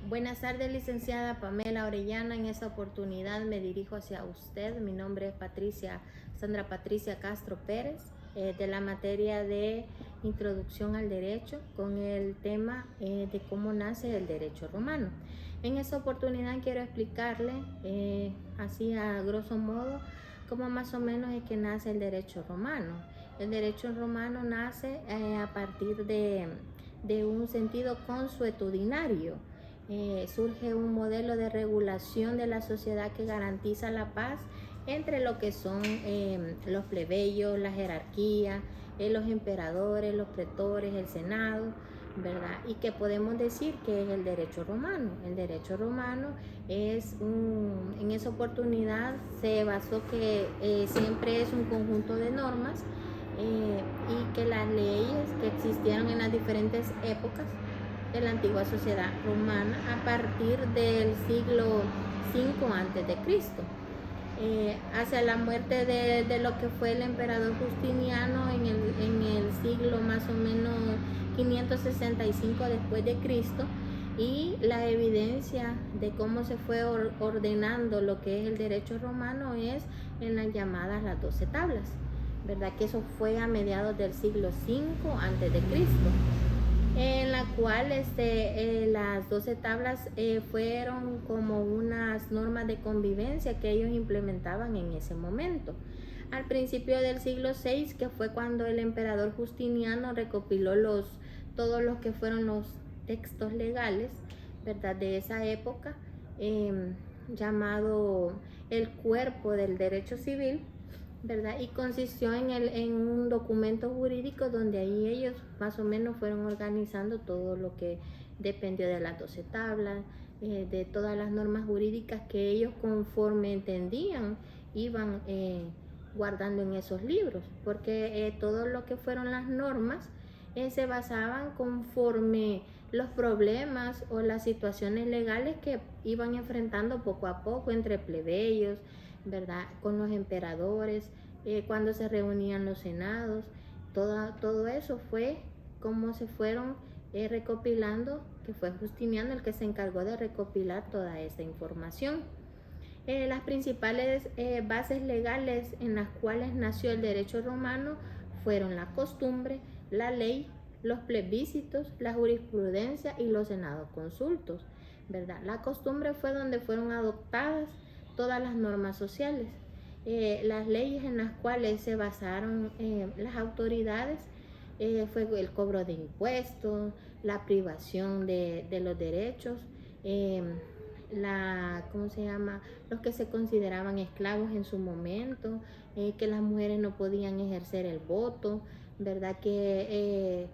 Buenas tardes, licenciada Pamela Orellana. En esta oportunidad me dirijo hacia usted. Mi nombre es Sandra Patricia Castro Pérez, de la materia de Introducción al Derecho, con el tema de cómo nace el derecho romano. En esta oportunidad quiero explicarle, así a grosso modo, cómo más o menos es que nace el derecho romano. El derecho romano nace a partir de un sentido consuetudinario. Surge un modelo de regulación de la sociedad que garantiza la paz entre lo que son los plebeyos, la jerarquía, los emperadores, los pretores, el senado, ¿verdad? Y que podemos decir que es el derecho romano. El derecho romano en esa oportunidad se basó que siempre es un conjunto de normas y que las leyes que existieron en las diferentes épocas de la antigua sociedad romana a partir del siglo V a.C. Hacia la muerte de lo que fue el emperador Justiniano en el siglo más o menos 565 después de Cristo, y la evidencia de cómo se fue ordenando lo que es el derecho romano es en las llamadas las 12 tablas, ¿verdad? Que eso fue a mediados del siglo V antes de Cristo, en la cual las 12 tablas fueron como unas normas de convivencia que ellos implementaban en ese momento. Al principio del siglo VI, que fue cuando el emperador Justiniano recopiló todos los que fueron los textos legales, ¿verdad?, de esa época, llamado el cuerpo del derecho civil, ¿verdad? Y consistió en un documento jurídico donde ahí ellos más o menos fueron organizando todo lo que dependió de las 12 tablas, de todas las normas jurídicas que ellos, conforme entendían, iban guardando en esos libros, porque todo lo que fueron las normas se basaban conforme los problemas o las situaciones legales que iban enfrentando poco a poco entre plebeyos, ¿verdad?, con los emperadores, cuando se reunían los senados. Todo eso fue como se fueron recopilando, que fue Justiniano el que se encargó de recopilar toda esa información. Las principales bases legales en las cuales nació el derecho romano fueron la costumbre, la ley, los plebiscitos, la jurisprudencia y los senados consultos, ¿verdad? La costumbre fue donde fueron adoptadas todas las normas sociales, las leyes en las cuales se basaron las autoridades. Fue el cobro de impuestos, la privación de los derechos, ¿cómo se llama?, los que se consideraban esclavos en su momento, que las mujeres no podían ejercer el voto, ¿verdad?, que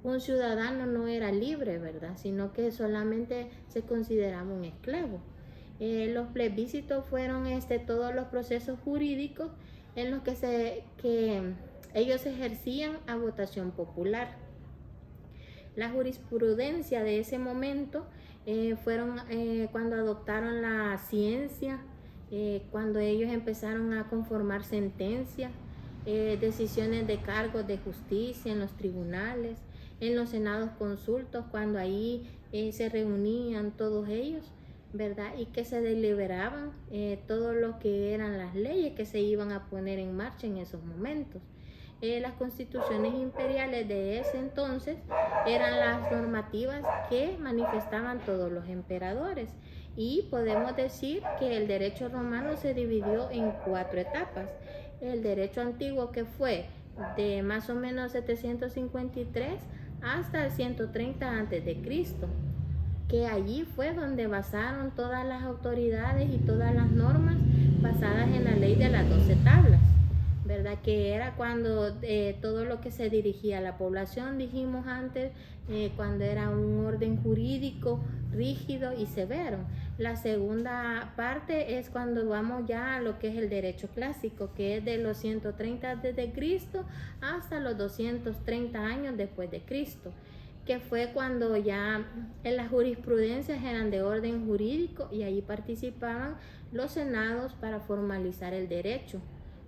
un ciudadano no era libre, ¿verdad?, sino que solamente se consideraba un esclavo. Los plebiscitos fueron todos los procesos jurídicos en los que ellos ejercían a votación popular. La jurisprudencia de ese momento fueron cuando adoptaron la ciencia, cuando ellos empezaron a conformar sentencias, decisiones de cargos de justicia en los tribunales, en los senados consultos, cuando ahí se reunían todos ellos, ¿verdad?, y que se deliberaban todo lo que eran las leyes que se iban a poner en marcha en esos momentos. Las constituciones imperiales de ese entonces eran las normativas que manifestaban todos los emperadores, y podemos decir que el derecho romano se dividió en 4 etapas. El derecho antiguo, que fue de más o menos 753 hasta el 130 a.C., que allí fue donde basaron todas las autoridades y todas las normas basadas en la ley de las 12 tablas, ¿verdad?, que era cuando todo lo que se dirigía a la población, dijimos antes, cuando era un orden jurídico rígido y severo. La segunda parte es cuando vamos ya a lo que es el derecho clásico, que es de los 130 desde Cristo hasta los 230 años después de Cristo, que fue cuando ya las jurisprudencias eran de orden jurídico y ahí participaban los senados para formalizar el derecho,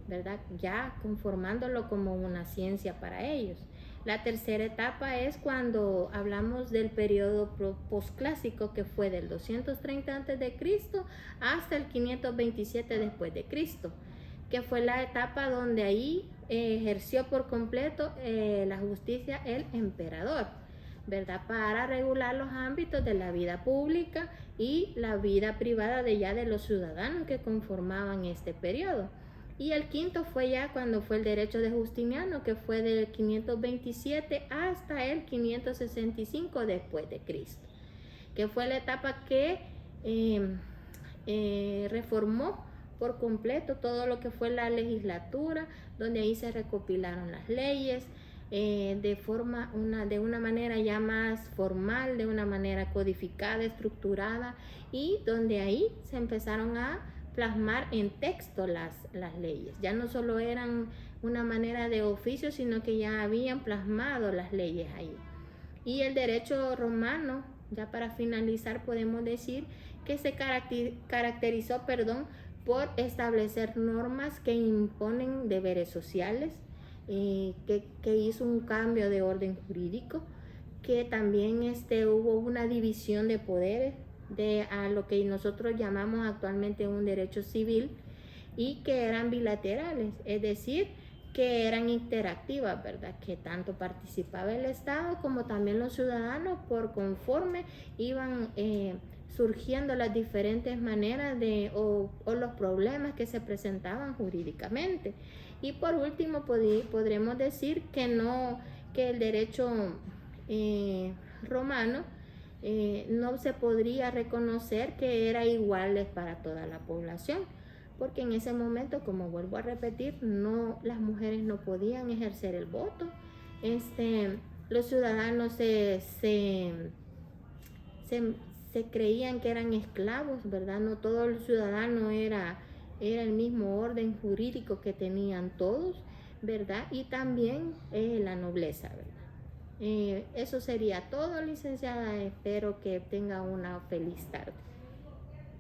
¿verdad?, ya conformándolo como una ciencia para ellos. La tercera etapa es cuando hablamos del periodo posclásico, que fue del 230 a.C. hasta el 527 después de Cristo, que fue la etapa donde ahí ejerció por completo la justicia el emperador, ¿verdad? Para regular los ámbitos de la vida pública y la vida privada de los ciudadanos que conformaban este periodo. Y el quinto fue ya cuando fue el derecho de Justiniano, que fue del 527 hasta el 565 después de Cristo, que fue la etapa que reformó por completo todo lo que fue la legislatura, donde ahí se recopilaron las leyes de una manera ya más formal, de una manera codificada, estructurada, y donde ahí se empezaron a plasmar en texto las leyes. Ya no solo eran una manera de oficio, sino que ya habían plasmado las leyes ahí. Y el derecho romano, ya para finalizar, podemos decir que se caracterizó por establecer normas que imponen deberes sociales, que hizo un cambio de orden jurídico, que también hubo una división de poderes a lo que nosotros llamamos actualmente un derecho civil, y que eran bilaterales, es decir, que eran interactivas, ¿verdad? Que tanto participaba el Estado como también los ciudadanos, por conforme iban surgiendo las diferentes maneras o los problemas que se presentaban jurídicamente. Y por último podremos decir que el derecho romano no se podría reconocer que era igual para toda la población, porque en ese momento, como vuelvo a repetir, las mujeres no podían ejercer el voto. Los ciudadanos se creían que eran esclavos, ¿verdad? No todo el ciudadano era el mismo orden jurídico que tenían todos, ¿verdad? Y también la nobleza, ¿verdad? Eso sería todo, licenciada. Espero que tenga una feliz tarde.